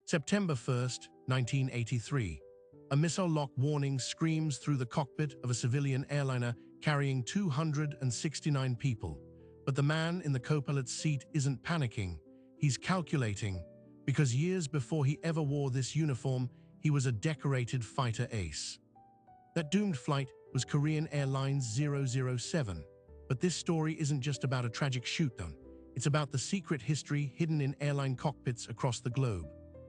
September 1st, 1983. A missile lock warning screams through the cockpit of a civilian airliner carrying 269 people. But the man in the co-pilot's seat isn't panicking. He's calculating, because years before he ever wore this uniform, he was a decorated fighter ace. That doomed flight was Korean Airlines 007. But this story isn't just about a tragic shoot-down. It's about the secret history hidden in airline cockpits across the globe.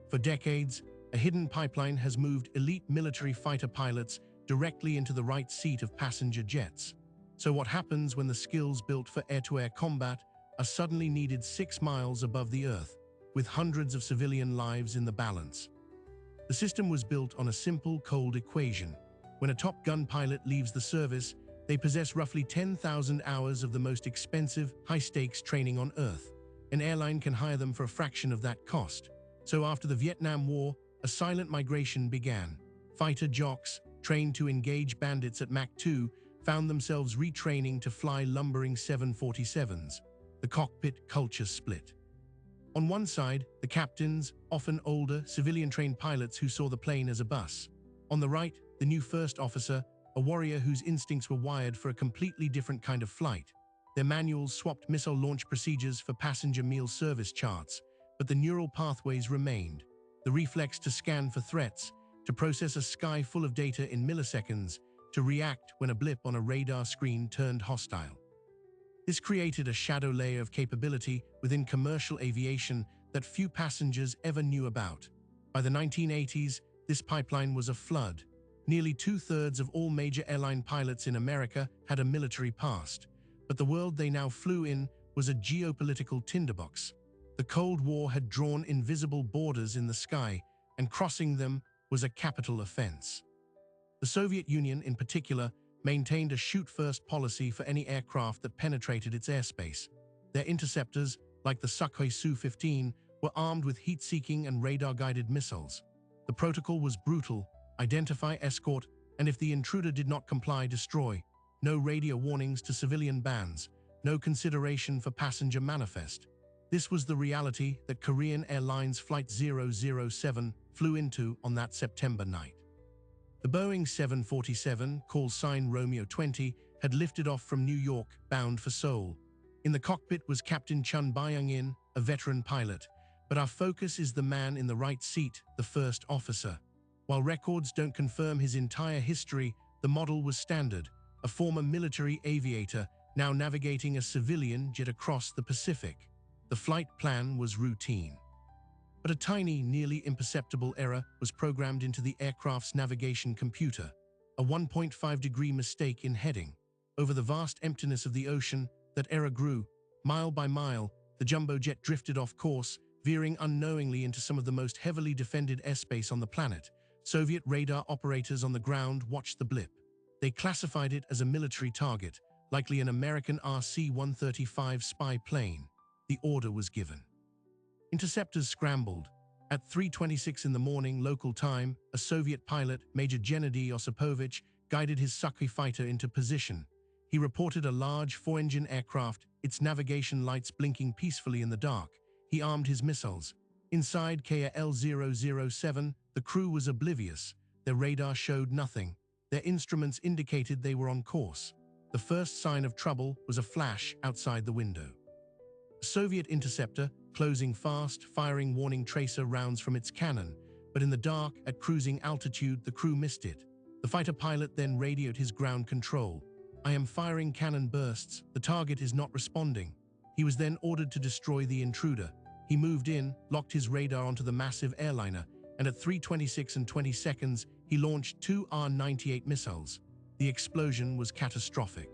For decades, a hidden pipeline has moved elite military fighter pilots directly into the right seat of passenger jets. So what happens when the skills built for air-to-air combat are suddenly needed 6 miles above the earth, with hundreds of civilian lives in the balance? The system was built on a simple, cold equation. When a Top Gun pilot leaves the service, they possess roughly 10,000 hours of the most expensive, high-stakes training on Earth. An airline can hire them for a fraction of that cost. So after the Vietnam War, a silent migration began. Fighter jocks, trained to engage bandits at Mach 2, found themselves retraining to fly lumbering 747s. The cockpit culture split. On one side, the captains, often older, civilian-trained pilots who saw the plane as a bus. On the right, the new first officer, a warrior whose instincts were wired for a completely different kind of flight. Their manuals swapped missile launch procedures for passenger meal service charts, but the neural pathways remained. The reflex to scan for threats, to process a sky full of data in milliseconds, to react when a blip on a radar screen turned hostile. This created a shadow layer of capability within commercial aviation that few passengers ever knew about. By the 1980s, this pipeline was a flood. Nearly 2/3 of all major airline pilots in America had a military past, but the world they now flew in was a geopolitical tinderbox. The Cold War had drawn invisible borders in the sky, and crossing them was a capital offense. The Soviet Union, in particular, maintained a shoot-first policy for any aircraft that penetrated its airspace. Their interceptors, like the Sukhoi Su-15, were armed with heat-seeking and radar-guided missiles. The protocol was brutal: identify, escort, and if the intruder did not comply, destroy. No radio warnings to civilian bands, no consideration for passenger manifest. This was the reality that Korean Airlines Flight 007 flew into on that September night. The Boeing 747, call sign Romeo 20, had lifted off from New York, bound for Seoul. In the cockpit was Captain Chun Byung-in, a veteran pilot, but our focus is the man in the right seat, the first officer. While records don't confirm his entire history, the model was standard: a former military aviator now navigating a civilian jet across the Pacific. The flight plan was routine. But a tiny, nearly imperceptible error was programmed into the aircraft's navigation computer. A 1.5-degree mistake in heading. Over the vast emptiness of the ocean, that error grew. Mile by mile, the jumbo jet drifted off course, veering unknowingly into some of the most heavily defended airspace on the planet. Soviet radar operators on the ground watched the blip. They classified it as a military target, likely an American RC-135 spy plane. The order was given. Interceptors scrambled. At 3:26 in the morning local time, a Soviet pilot, Major Gennady Osipovich, guided his Sukhoi fighter into position. He reported a large 4-engine aircraft, its navigation lights blinking peacefully in the dark. He armed his missiles. Inside KAL-007, the crew was oblivious. Their radar showed nothing. Their instruments indicated they were on course. The first sign of trouble was a flash outside the window. A Soviet interceptor, closing fast, firing warning tracer rounds from its cannon, but in the dark, at cruising altitude, the crew missed it. The fighter pilot then radioed his ground control. "I am firing cannon bursts. The target is not responding." He was then ordered to destroy the intruder. He moved in, locked his radar onto the massive airliner, and at 3:26 and 20 seconds, he launched 2 R-98 missiles. The explosion was catastrophic.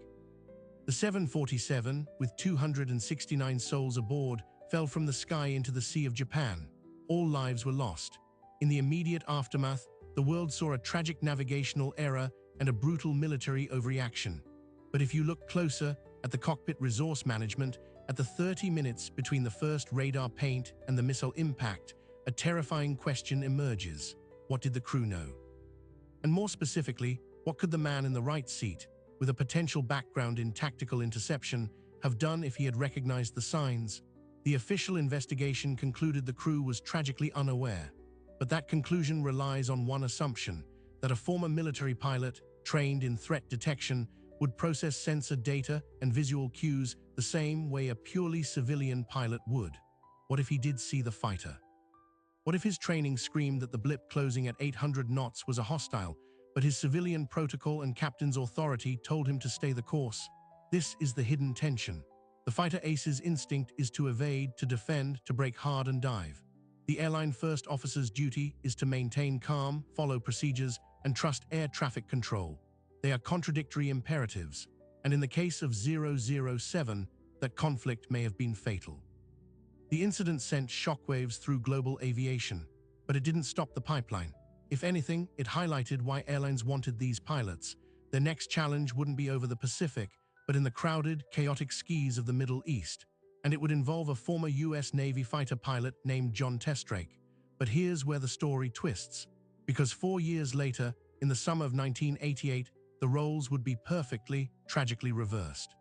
The 747, with 269 souls aboard, fell from the sky into the Sea of Japan. All lives were lost. In the immediate aftermath, the world saw a tragic navigational error and a brutal military overreaction. But if you look closer at the cockpit resource management, at the 30 minutes between the first radar paint and the missile impact, a terrifying question emerges. What did the crew know? And more specifically, what could the man in the right seat, with a potential background in tactical interception, have done if he had recognized the signs? The official investigation concluded the crew was tragically unaware. But that conclusion relies on one assumption, that a former military pilot, trained in threat detection, would process sensor data and visual cues the same way a purely civilian pilot would. What if he did see the fighter? What if his training screamed that the blip closing at 800 knots was a hostile, but his civilian protocol and captain's authority told him to stay the course? This is the hidden tension. The fighter ace's instinct is to evade, to defend, to break hard and dive. The airline first officer's duty is to maintain calm, follow procedures, and trust air traffic control. They are contradictory imperatives, and in the case of 007, that conflict may have been fatal. The incident sent shockwaves through global aviation, but it didn't stop the pipeline. If anything, it highlighted why airlines wanted these pilots. Their next challenge wouldn't be over the Pacific, but in the crowded, chaotic skies of the Middle East, and it would involve a former US Navy fighter pilot named John Testrake. But here's where the story twists, because 4 years later, in the summer of 1988, the roles would be perfectly, tragically reversed.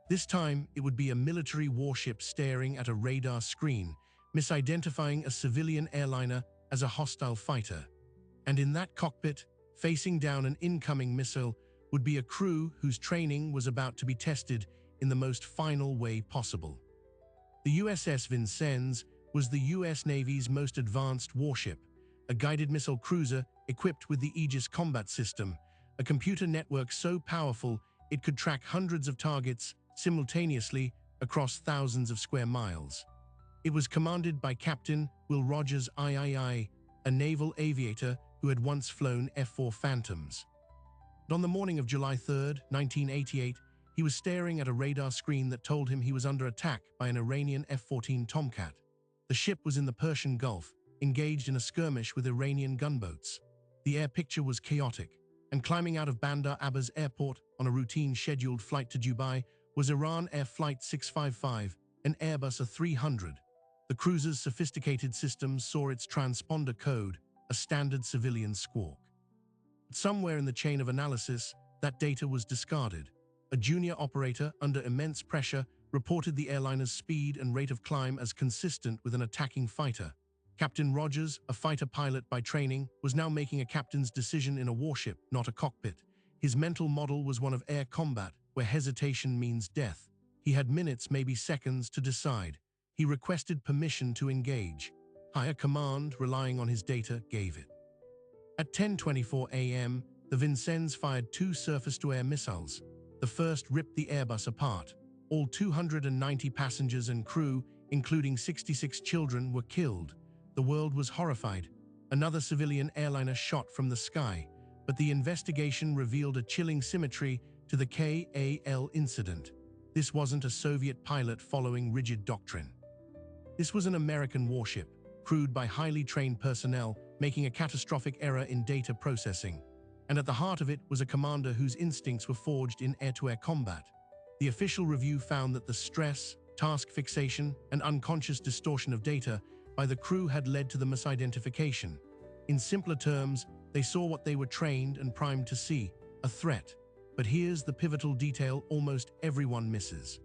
This time, it would be a military warship staring at a radar screen, misidentifying a civilian airliner as a hostile fighter. And in that cockpit, facing down an incoming missile, would be a crew whose training was about to be tested in the most final way possible. The USS Vincennes was the US Navy's most advanced warship, a guided missile cruiser equipped with the Aegis Combat System, a computer network so powerful it could track hundreds of targets simultaneously across thousands of square miles. It was commanded by Captain Will Rogers III, a naval aviator who had once flown F-4 Phantoms. But on the morning of July 3, 1988, he was staring at a radar screen that told him he was under attack by an Iranian F-14 Tomcat. The ship was in the Persian Gulf, engaged in a skirmish with Iranian gunboats. The air picture was chaotic, and climbing out of Bandar Abbas Airport on a routine scheduled flight to Dubai was Iran Air Flight 655, an Airbus A300. The cruiser's sophisticated systems saw its transponder code, a standard civilian squawk. But somewhere in the chain of analysis, that data was discarded. A junior operator, under immense pressure, reported the airliner's speed and rate of climb as consistent with an attacking fighter. Captain Rogers, a fighter pilot by training, was now making a captain's decision in a warship, not a cockpit. His mental model was one of air combat, where hesitation means death. He had minutes, maybe seconds, to decide. He requested permission to engage. Higher command, relying on his data, gave it. At 10:24 a.m., the Vincennes fired 2 surface-to-air missiles. The first ripped the Airbus apart. All 290 passengers and crew, including 66 children, were killed. The world was horrified. Another civilian airliner shot from the sky, but the investigation revealed a chilling symmetry to the KAL incident. This wasn't a Soviet pilot following rigid doctrine. This was an American warship, crewed by highly trained personnel, making a catastrophic error in data processing. And at the heart of it was a commander whose instincts were forged in air-to-air combat. The official review found that the stress, task fixation, and unconscious distortion of data by the crew had led to the misidentification. In simpler terms, they saw what they were trained and primed to see, a threat. But here's the pivotal detail almost everyone misses.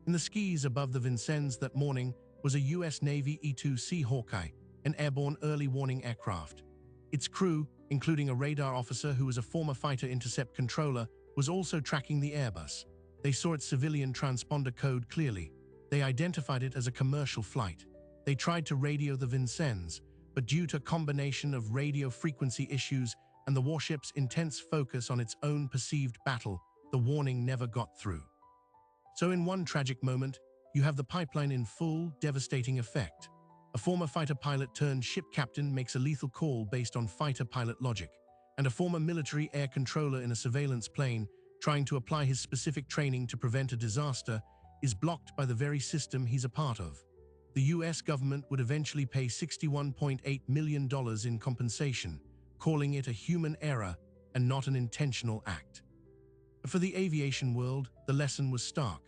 In the skis above the Vincennes that morning was a US Navy E-2C Hawkeye, an airborne early warning aircraft. Its crew, including a radar officer who was a former fighter intercept controller, was also tracking the Airbus. They saw its civilian transponder code clearly. They identified it as a commercial flight. They tried to radio the Vincennes, but due to a combination of radio frequency issues and the warship's intense focus on its own perceived battle, the warning never got through. So in one tragic moment, you have the pipeline in full, devastating effect. A former fighter pilot turned ship captain makes a lethal call based on fighter pilot logic, and a former military air controller in a surveillance plane, trying to apply his specific training to prevent a disaster, is blocked by the very system he's a part of. The US government would eventually pay $61.8 million in compensation, calling it a human error and not an intentional act. But for the aviation world, the lesson was stark.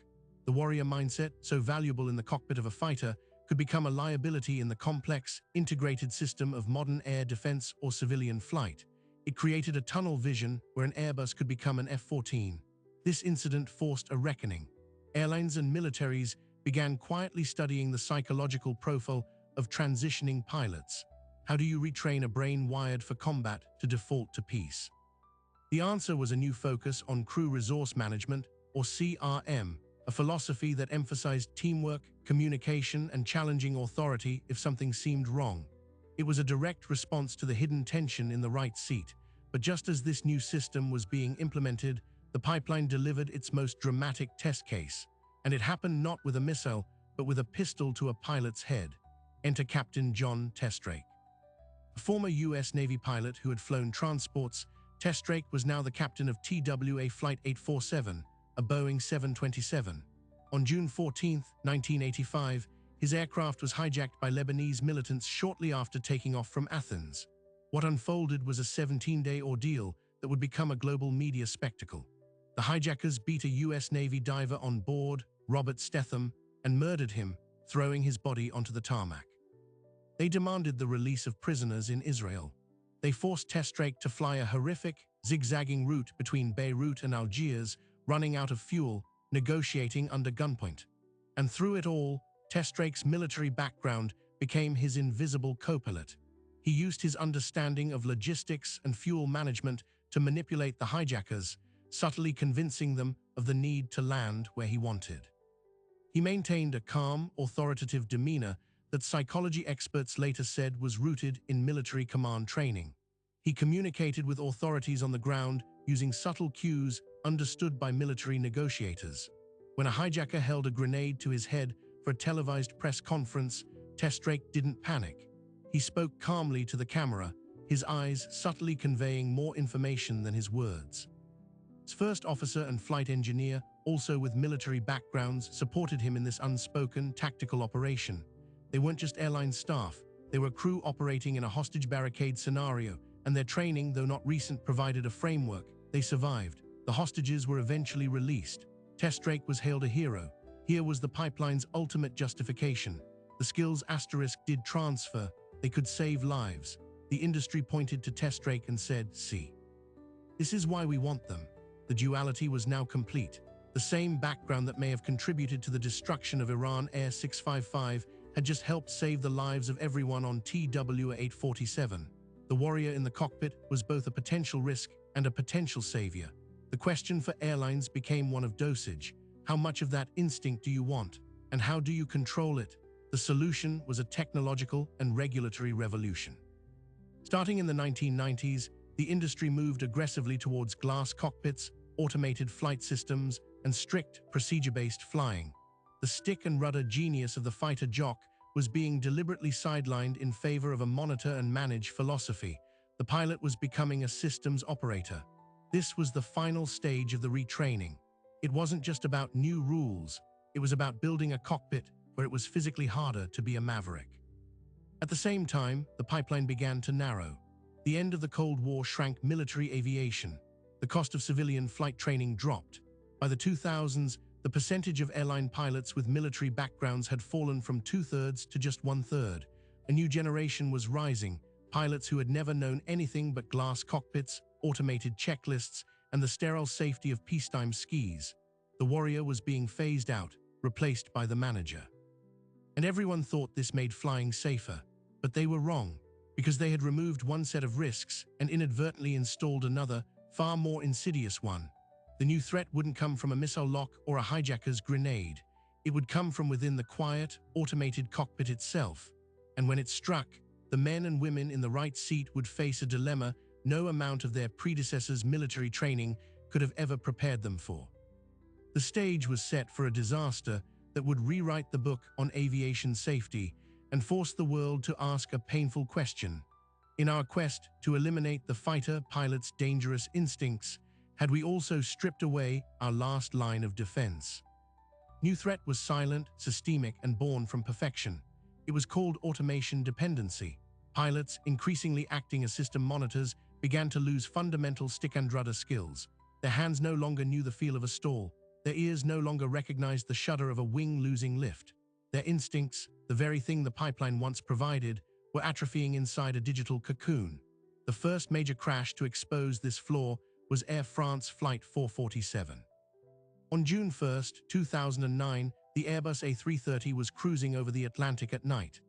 The warrior mindset, so valuable in the cockpit of a fighter, could become a liability in the complex, integrated system of modern air defense or civilian flight. It created a tunnel vision where an Airbus could become an F-14. This incident forced a reckoning. Airlines and militaries began quietly studying the psychological profile of transitioning pilots. How do you retrain a brain wired for combat to default to peace? The answer was a new focus on crew resource management, or CRM, a philosophy that emphasized teamwork, communication, and challenging authority if something seemed wrong. It was a direct response to the hidden tension in the right seat, but just as this new system was being implemented, the pipeline delivered its most dramatic test case, and it happened not with a missile, but with a pistol to a pilot's head. Enter Captain John Testrake. A former U.S. Navy pilot who had flown transports, Testrake was now the captain of TWA Flight 847, a Boeing 727. On June 14, 1985, his aircraft was hijacked by Lebanese militants shortly after taking off from Athens. What unfolded was a 17-day ordeal that would become a global media spectacle. The hijackers beat a U.S. Navy diver on board, Robert Stetham, and murdered him, throwing his body onto the tarmac. They demanded the release of prisoners in Israel. They forced Testrake to fly a horrific, zigzagging route between Beirut and Algiers, running out of fuel, negotiating under gunpoint. And through it all, Testrake's military background became his invisible co-pilot. He used his understanding of logistics and fuel management to manipulate the hijackers, subtly convincing them of the need to land where he wanted. He maintained a calm, authoritative demeanor that psychology experts later said was rooted in military command training. He communicated with authorities on the ground using subtle cues understood by military negotiators. When a hijacker held a grenade to his head for a televised press conference, Testrake didn't panic. He spoke calmly to the camera, his eyes subtly conveying more information than his words. His first officer and flight engineer, also with military backgrounds, supported him in this unspoken tactical operation. They weren't just airline staff, they were crew operating in a hostage barricade scenario, and their training, though not recent, provided a framework. They survived. The hostages were eventually released. Testrake was hailed a hero. Here was the pipeline's ultimate justification. The skills asterisk did transfer. They could save lives. The industry pointed to Testrake and said, "See. This is why we want them." The duality was now complete. The same background that may have contributed to the destruction of Iran Air 655 had just helped save the lives of everyone on TWA 847. The warrior in the cockpit was both a potential risk and a potential savior. The question for airlines became one of dosage. How much of that instinct do you want? And how do you control it? The solution was a technological and regulatory revolution. Starting in the 1990s, the industry moved aggressively towards glass cockpits, automated flight systems, and strict, procedure-based flying. The stick and rudder genius of the fighter jock was being deliberately sidelined in favor of a monitor and manage philosophy. The pilot was becoming a systems operator. This was the final stage of the retraining. It wasn't just about new rules. It was about building a cockpit where it was physically harder to be a maverick. At the same time, the pipeline began to narrow. The end of the Cold War shrank military aviation. The cost of civilian flight training dropped. By the 2000s, the percentage of airline pilots with military backgrounds had fallen from 2/3 to just 1/3. A new generation was rising, pilots who had never known anything but glass cockpits, automated checklists, and the sterile safety of peacetime skis. The warrior was being phased out, replaced by the manager. And everyone thought this made flying safer, but they were wrong, because they had removed one set of risks and inadvertently installed another, far more insidious one. The new threat wouldn't come from a missile lock or a hijacker's grenade. It would come from within the quiet, automated cockpit itself. And when it struck, the men and women in the right seat would face a dilemma no amount of their predecessors' military training could have ever prepared them for. The stage was set for a disaster that would rewrite the book on aviation safety and force the world to ask a painful question. In our quest to eliminate the fighter pilot's dangerous instincts, had we also stripped away our last line of defense? New threat was silent, systemic, and born from perfection. It was called automation dependency. Pilots, increasingly acting as system monitors, began to lose fundamental stick and rudder skills. Their hands no longer knew the feel of a stall. Their ears no longer recognized the shudder of a wing losing lift. Their instincts, the very thing the pipeline once provided, were atrophying inside a digital cocoon. The first major crash to expose this flaw was Air France Flight 447. On June 1, 2009, the Airbus A330 was cruising over the Atlantic at night.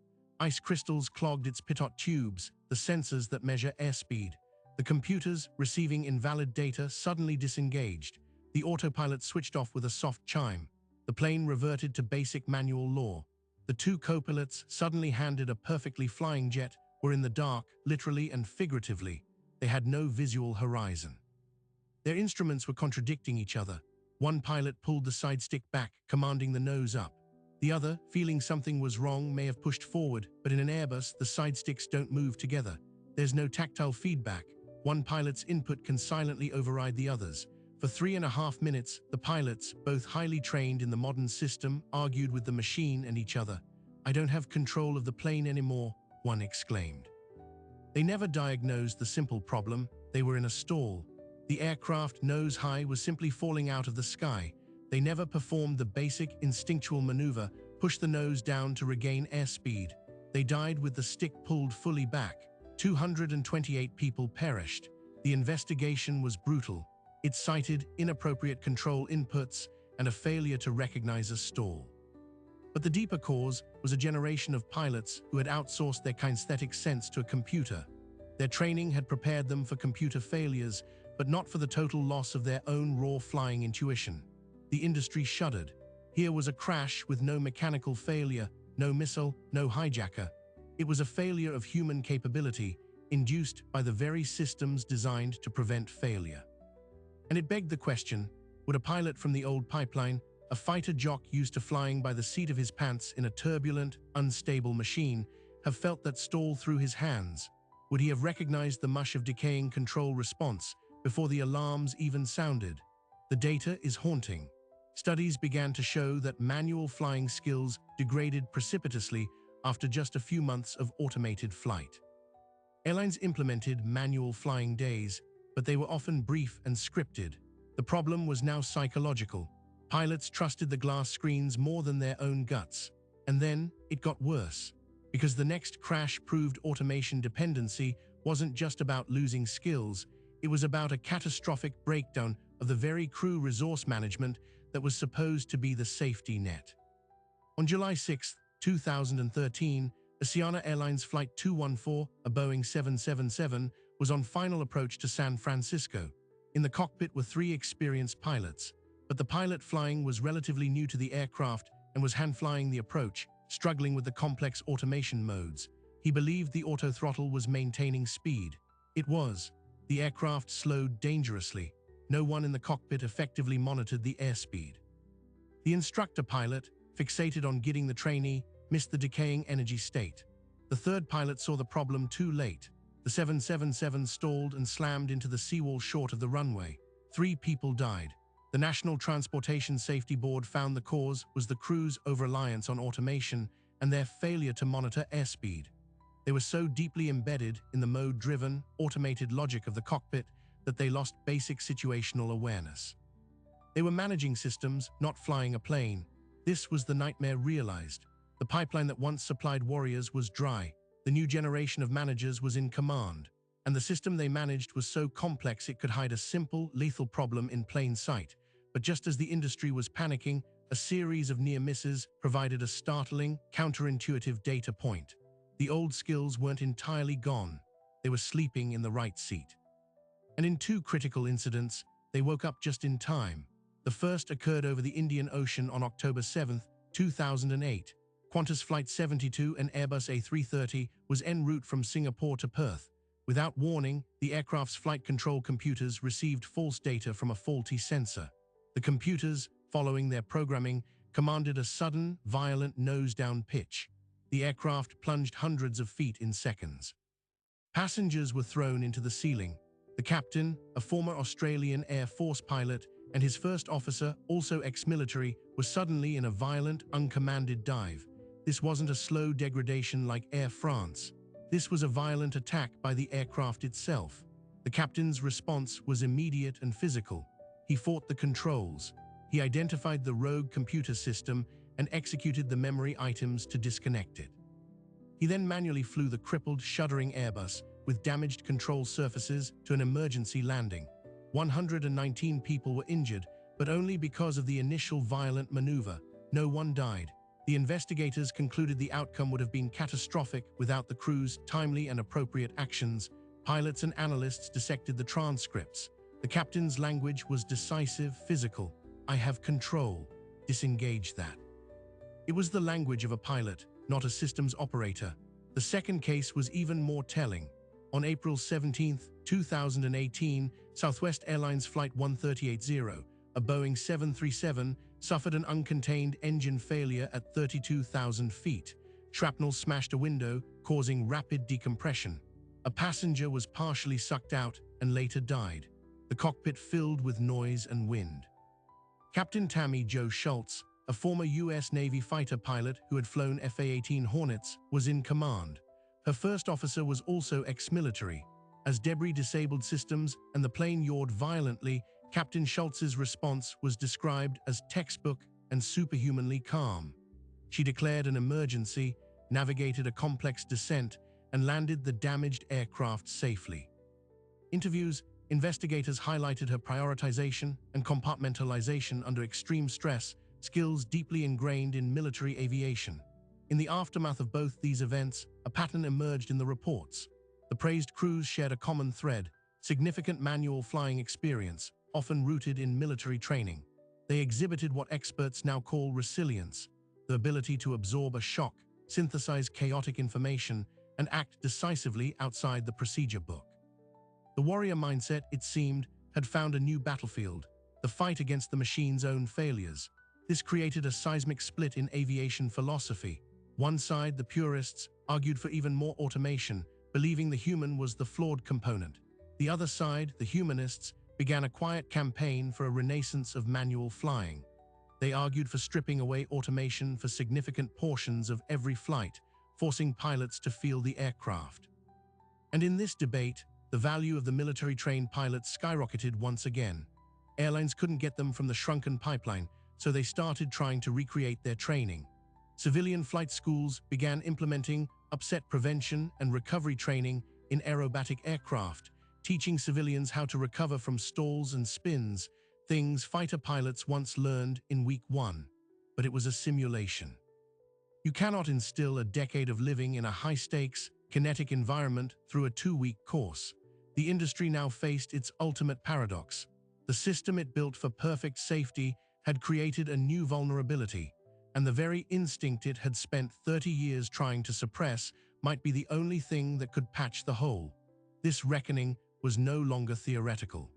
Ice crystals clogged its pitot tubes, the sensors that measure airspeed. The computers, receiving invalid data, suddenly disengaged. The autopilot switched off with a soft chime. The plane reverted to basic manual law. The two co-pilots, suddenly handed a perfectly flying jet, were in the dark, literally and figuratively. They had no visual horizon. Their instruments were contradicting each other. One pilot pulled the side stick back, commanding the nose up. The other, feeling something was wrong, may have pushed forward, but in an Airbus, the side sticks don't move together. There's no tactile feedback. One pilot's input can silently override the others. For 3.5 minutes, the pilots, both highly trained in the modern system, argued with the machine and each other. "I don't have control of the plane anymore," one exclaimed. They never diagnosed the simple problem. They were in a stall. The aircraft, nose high, was simply falling out of the sky. They never performed the basic instinctual maneuver, push the nose down to regain airspeed. They died with the stick pulled fully back. 228 people perished. The investigation was brutal. It cited inappropriate control inputs and a failure to recognize a stall. But the deeper cause was a generation of pilots who had outsourced their kinesthetic sense to a computer. Their training had prepared them for computer failures, but not for the total loss of their own raw flying intuition. The industry shuddered. Here was a crash with no mechanical failure, no missile, no hijacker. It was a failure of human capability, induced by the very systems designed to prevent failure. And it begged the question, would a pilot from the old pipeline, a fighter jock used to flying by the seat of his pants in a turbulent, unstable machine, have felt that stall through his hands? Would he have recognized the mush of decaying control response before the alarms even sounded? The data is haunting. Studies began to show that manual flying skills degraded precipitously after just a few months of automated flight. Airlines implemented manual flying days, but they were often brief and scripted. The problem was now psychological. Pilots trusted the glass screens more than their own guts. And then it got worse, because the next crash proved automation dependency wasn't just about losing skills, it was about a catastrophic breakdown of the very crew resource management that was supposed to be the safety net. On July 6, 2013, Asiana Airlines Flight 214, a Boeing 777, was on final approach to San Francisco. In the cockpit were 3 experienced pilots, but the pilot flying was relatively new to the aircraft and was hand-flying the approach, struggling with the complex automation modes. He believed the autothrottle was maintaining speed. It was. The aircraft slowed dangerously. No one in the cockpit effectively monitored the airspeed. The instructor pilot, fixated on getting the trainee, missed the decaying energy state. The third pilot saw the problem too late. The 777 stalled and slammed into the seawall short of the runway. 3 people died. The National Transportation Safety Board found the cause was the crew's over-reliance on automation and their failure to monitor airspeed. They were so deeply embedded in the mode-driven, automated logic of the cockpit that they lost basic situational awareness. They were managing systems, not flying a plane. This was the nightmare realized. The pipeline that once supplied warriors was dry. The new generation of managers was in command, and the system they managed was so complex it could hide a simple, lethal problem in plain sight. But just as the industry was panicking, a series of near misses provided a startling, counterintuitive data point. The old skills weren't entirely gone. They were sleeping in the right seat. And in 2 critical incidents, they woke up just in time. The first occurred over the Indian Ocean on October 7, 2008. Qantas Flight 72, an Airbus A330, was en route from Singapore to Perth. Without warning, the aircraft's flight control computers received false data from a faulty sensor. The computers, following their programming, commanded a sudden, violent nose-down pitch. The aircraft plunged hundreds of feet in seconds. Passengers were thrown into the ceiling. The captain, a former Australian Air Force pilot, and his first officer, also ex-military, were suddenly in a violent, uncommanded dive. This wasn't a slow degradation like Air France. This was a violent attack by the aircraft itself. The captain's response was immediate and physical. He fought the controls. He identified the rogue computer system and executed the memory items to disconnect it. He then manually flew the crippled, shuddering Airbus with damaged control surfaces to an emergency landing. 119 people were injured, but only because of the initial violent maneuver. No one died. The investigators concluded the outcome would have been catastrophic without the crew's timely and appropriate actions. Pilots and analysts dissected the transcripts. The captain's language was decisive, physical. "I have control. Disengage that." It was the language of a pilot, not a systems operator. The second case was even more telling. On April 17, 2018, Southwest Airlines Flight 1380, a Boeing 737, suffered an uncontained engine failure at 32,000 feet. Shrapnel smashed a window, causing rapid decompression. A passenger was partially sucked out and later died. The cockpit filled with noise and wind. Captain Tammy Jo Schultz, a former U.S. Navy fighter pilot who had flown FA-18 Hornets, was in command. Her first officer was also ex-military. As debris disabled systems and the plane yawed violently, Captain Schultz's response was described as textbook and superhumanly calm. She declared an emergency, navigated a complex descent, and landed the damaged aircraft safely. Interviews, investigators highlighted her prioritization and compartmentalization under extreme stress, skills deeply ingrained in military aviation. In the aftermath of both these events, a pattern emerged in the reports. The praised crews shared a common thread: significant manual flying experience, often rooted in military training. They exhibited what experts now call resilience, the ability to absorb a shock, synthesize chaotic information, and act decisively outside the procedure book. The warrior mindset, it seemed, had found a new battlefield: the fight against the machine's own failures. This created a seismic split in aviation philosophy. One side, the purists, argued for even more automation, believing the human was the flawed component. The other side, the humanists, began a quiet campaign for a renaissance of manual flying. They argued for stripping away automation for significant portions of every flight, forcing pilots to feel the aircraft. And in this debate, the value of the military-trained pilots skyrocketed once again. Airlines couldn't get them from the shrunken pipeline, so they started trying to recreate their training. Civilian flight schools began implementing upset prevention and recovery training in aerobatic aircraft, teaching civilians how to recover from stalls and spins, things fighter pilots once learned in week one. But it was a simulation. You cannot instill a decade of living in a high-stakes, kinetic environment through a 2-week course. The industry now faced its ultimate paradox. The system it built for perfect safety had created a new vulnerability, and the very instinct it had spent 30 years trying to suppress might be the only thing that could patch the hole. This reckoning was no longer theoretical.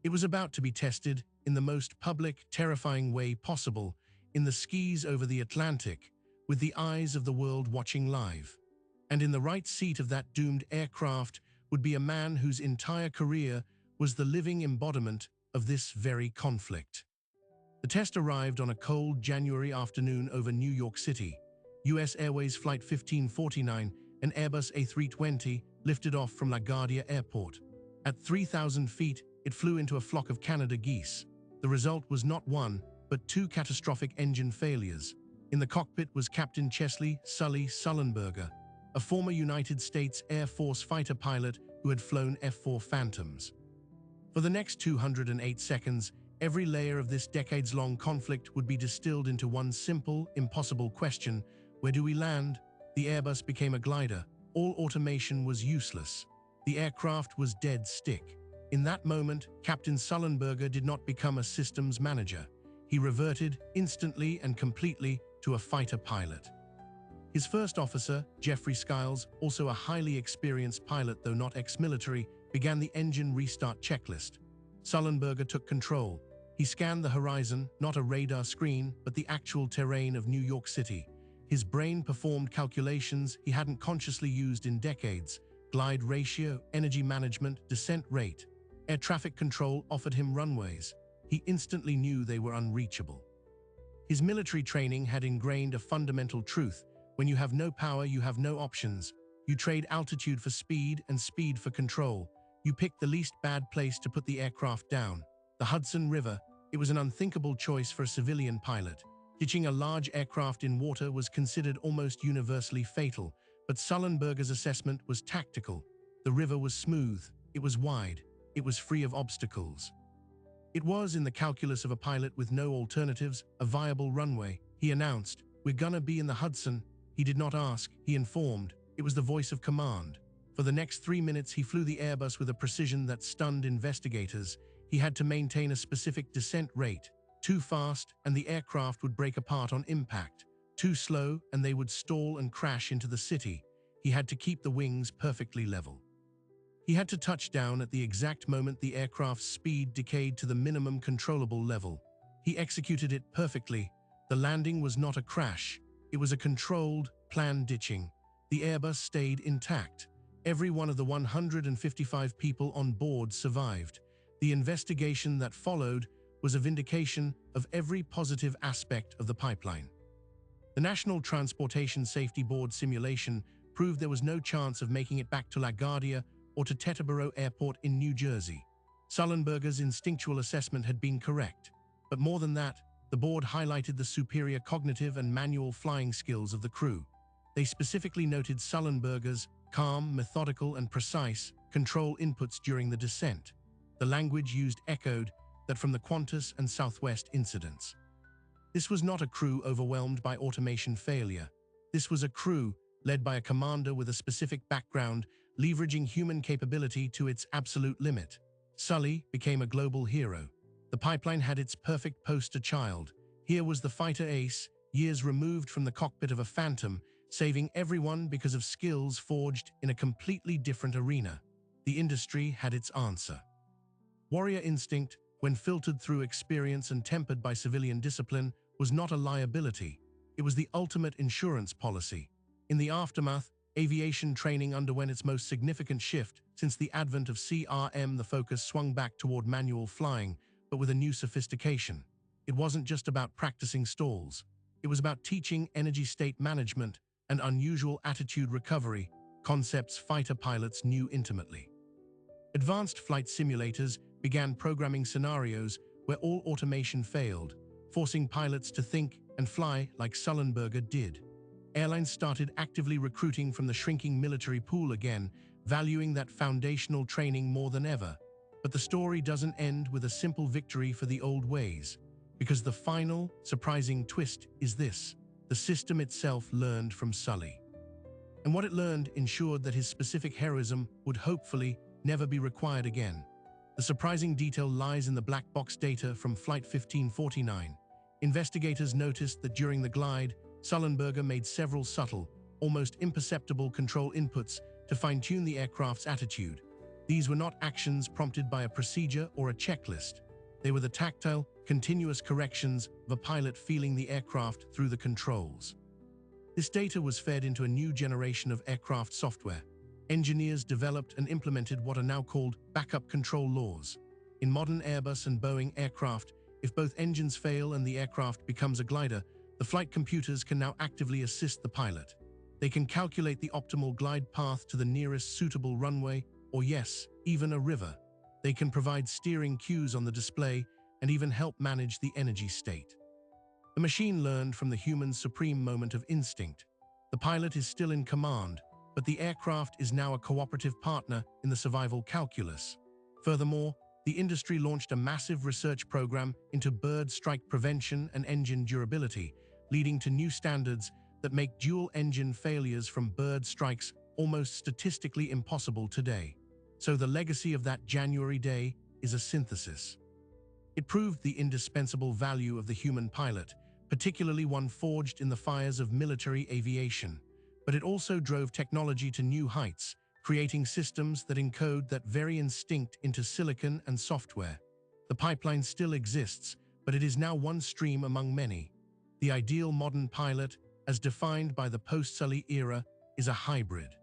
It was about to be tested in the most public, terrifying way possible, in the skies over the Atlantic, with the eyes of the world watching live. And in the right seat of that doomed aircraft would be a man whose entire career was the living embodiment of this very conflict. The test arrived on a cold January afternoon over New York City. US Airways Flight 1549, an Airbus A320, lifted off from LaGuardia Airport. At 3,000 feet, it flew into a flock of Canada geese. The result was not one, but 2 catastrophic engine failures. In the cockpit was Captain Chesley "Sully" Sullenberger, a former United States Air Force fighter pilot who had flown F-4 Phantoms. For the next 208 seconds, every layer of this decades-long conflict would be distilled into one simple, impossible question: where do we land? The Airbus became a glider. All automation was useless. The aircraft was dead stick. In that moment, Captain Sullenberger did not become a systems manager. He reverted, instantly and completely, to a fighter pilot. His first officer, Jeffrey Skiles, also a highly experienced pilot though not ex-military, began the engine restart checklist. Sullenberger took control. He scanned the horizon, not a radar screen, but the actual terrain of New York City. His brain performed calculations he hadn't consciously used in decades: glide ratio, energy management, descent rate. Air traffic control offered him runways. He instantly knew they were unreachable. His military training had ingrained a fundamental truth: when you have no power, you have no options. You trade altitude for speed and speed for control. You pick the least bad place to put the aircraft down. The Hudson River. It was an unthinkable choice for a civilian pilot. Ditching a large aircraft in water was considered almost universally fatal, but Sullenberger's assessment was tactical. The river was smooth, it was wide, it was free of obstacles. It was, in the calculus of a pilot with no alternatives, a viable runway. He announced, "We're gonna be in the Hudson." He did not ask, he informed. It was the voice of command. For the next 3 minutes, he flew the Airbus with a precision that stunned investigators. He had to maintain a specific descent rate. Too fast, and the aircraft would break apart on impact. Too slow, and they would stall and crash into the city. He had to keep the wings perfectly level. He had to touch down at the exact moment the aircraft's speed decayed to the minimum controllable level. He executed it perfectly. The landing was not a crash. It was a controlled, planned ditching. The Airbus stayed intact. Every one of the 155 people on board survived. The investigation that followed was a vindication of every positive aspect of the pipeline. The National Transportation Safety Board simulation proved there was no chance of making it back to LaGuardia or to Teterboro Airport in New Jersey. Sullenberger's instinctual assessment had been correct. But more than that, the board highlighted the superior cognitive and manual flying skills of the crew. They specifically noted Sullenberger's calm, methodical, and precise control inputs during the descent. The language used echoed that from the Qantas and Southwest incidents. This was not a crew overwhelmed by automation failure. This was a crew led by a commander with a specific background, leveraging human capability to its absolute limit. Sully became a global hero. The pipeline had its perfect poster child. Here was the fighter ace, years removed from the cockpit of a Phantom, saving everyone because of skills forged in a completely different arena. The industry had its answer. Warrior instinct, when filtered through experience and tempered by civilian discipline, was not a liability. It was the ultimate insurance policy. In the aftermath, aviation training underwent its most significant shift. Since the advent of CRM, the focus swung back toward manual flying, but with a new sophistication. It wasn't just about practicing stalls. It was about teaching energy state management and unusual attitude recovery, concepts fighter pilots knew intimately. Advanced flight simulators began programming scenarios where all automation failed, forcing pilots to think and fly like Sullenberger did. Airlines started actively recruiting from the shrinking military pool again, valuing that foundational training more than ever. But the story doesn't end with a simple victory for the old ways, because the final, surprising twist is this: the system itself learned from Sully. And what it learned ensured that his specific heroism would hopefully never be required again. The surprising detail lies in the black box data from Flight 1549. Investigators noticed that during the glide, Sullenberger made several subtle, almost imperceptible control inputs to fine-tune the aircraft's attitude. These were not actions prompted by a procedure or a checklist. They were the tactile, continuous corrections of a pilot feeling the aircraft through the controls. This data was fed into a new generation of aircraft software. Engineers developed and implemented what are now called backup control laws. In modern Airbus and Boeing aircraft, if both engines fail and the aircraft becomes a glider, the flight computers can now actively assist the pilot. They can calculate the optimal glide path to the nearest suitable runway, or yes, even a river. They can provide steering cues on the display and even help manage the energy state. The machine learned from the human's supreme moment of instinct. The pilot is still in command, but the aircraft is now a cooperative partner in the survival calculus. Furthermore, the industry launched a massive research program into bird strike prevention and engine durability, leading to new standards that make dual-engine failures from bird strikes almost statistically impossible today. So the legacy of that January day is a synthesis. It proved the indispensable value of the human pilot, particularly one forged in the fires of military aviation. But it also drove technology to new heights, creating systems that encode that very instinct into silicon and software. The pipeline still exists, but it is now one stream among many. The ideal modern pilot, as defined by the post-Sully era, is a hybrid.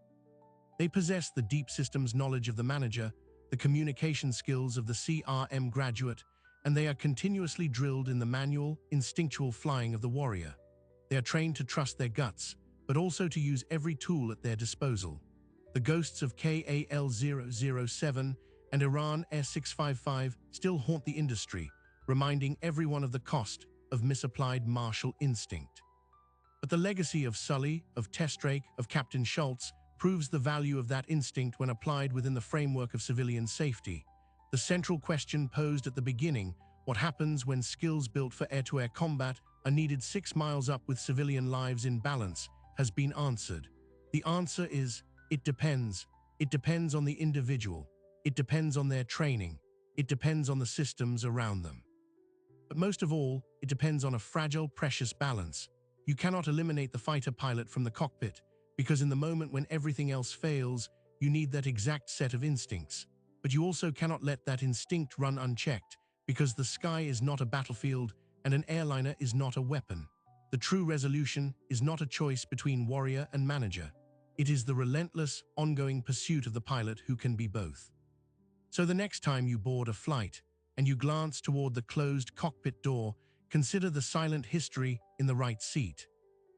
They possess the deep systems knowledge of the manager, the communication skills of the CRM graduate, and they are continuously drilled in the manual, instinctual flying of the warrior. They are trained to trust their guts, but also to use every tool at their disposal. The ghosts of KAL-007 and Iran Air 655 still haunt the industry, reminding everyone of the cost of misapplied martial instinct. But the legacy of Sully, of Testrake, of Captain Schultz proves the value of that instinct when applied within the framework of civilian safety. The central question posed at the beginning, what happens when skills built for air-to-air combat are needed 6 miles up with civilian lives in balance has been answered. The answer is, it depends. It depends on the individual. It depends on their training. It depends on the systems around them. But most of all, it depends on a fragile, precious balance. You cannot eliminate the fighter pilot from the cockpit, because in the moment when everything else fails, you need that exact set of instincts. But you also cannot let that instinct run unchecked, because the sky is not a battlefield and an airliner is not a weapon. The true resolution is not a choice between warrior and manager. It is the relentless, ongoing pursuit of the pilot who can be both. So the next time you board a flight and you glance toward the closed cockpit door, consider the silent history in the right seat.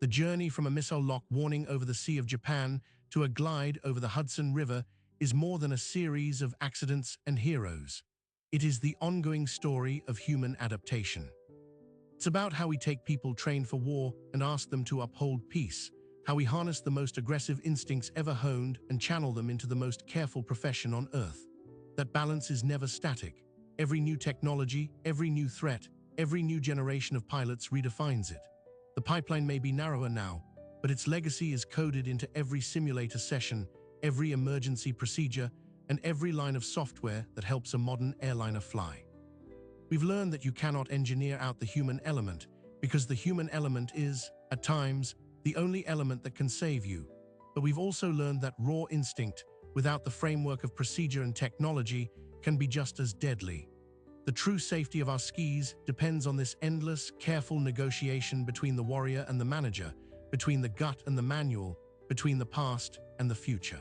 The journey from a missile lock warning over the Sea of Japan to a glide over the Hudson River is more than a series of accidents and heroes. It is the ongoing story of human adaptation. It's about how we take people trained for war and ask them to uphold peace, how we harness the most aggressive instincts ever honed and channel them into the most careful profession on Earth. That balance is never static. Every new technology, every new threat, every new generation of pilots redefines it. The pipeline may be narrower now, but its legacy is coded into every simulator session, every emergency procedure, and every line of software that helps a modern airliner fly. We've learned that you cannot engineer out the human element, because the human element is, at times, the only element that can save you. But we've also learned that raw instinct, without the framework of procedure and technology, can be just as deadly. The true safety of our skis depends on this endless, careful negotiation between the warrior and the manager, between the gut and the manual, between the past and the future.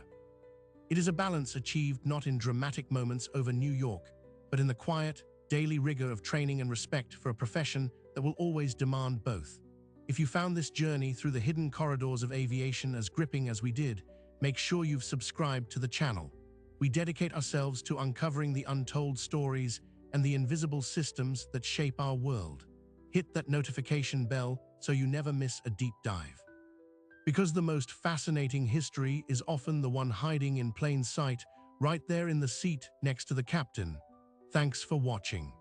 It is a balance achieved not in dramatic moments over New York, but in the quiet, daily rigor of training and respect for a profession that will always demand both. If you found this journey through the hidden corridors of aviation as gripping as we did, make sure you've subscribed to the channel. We dedicate ourselves to uncovering the untold stories and the invisible systems that shape our world. Hit that notification bell so you never miss a deep dive. Because the most fascinating history is often the one hiding in plain sight, right there in the seat next to the captain. Thanks for watching.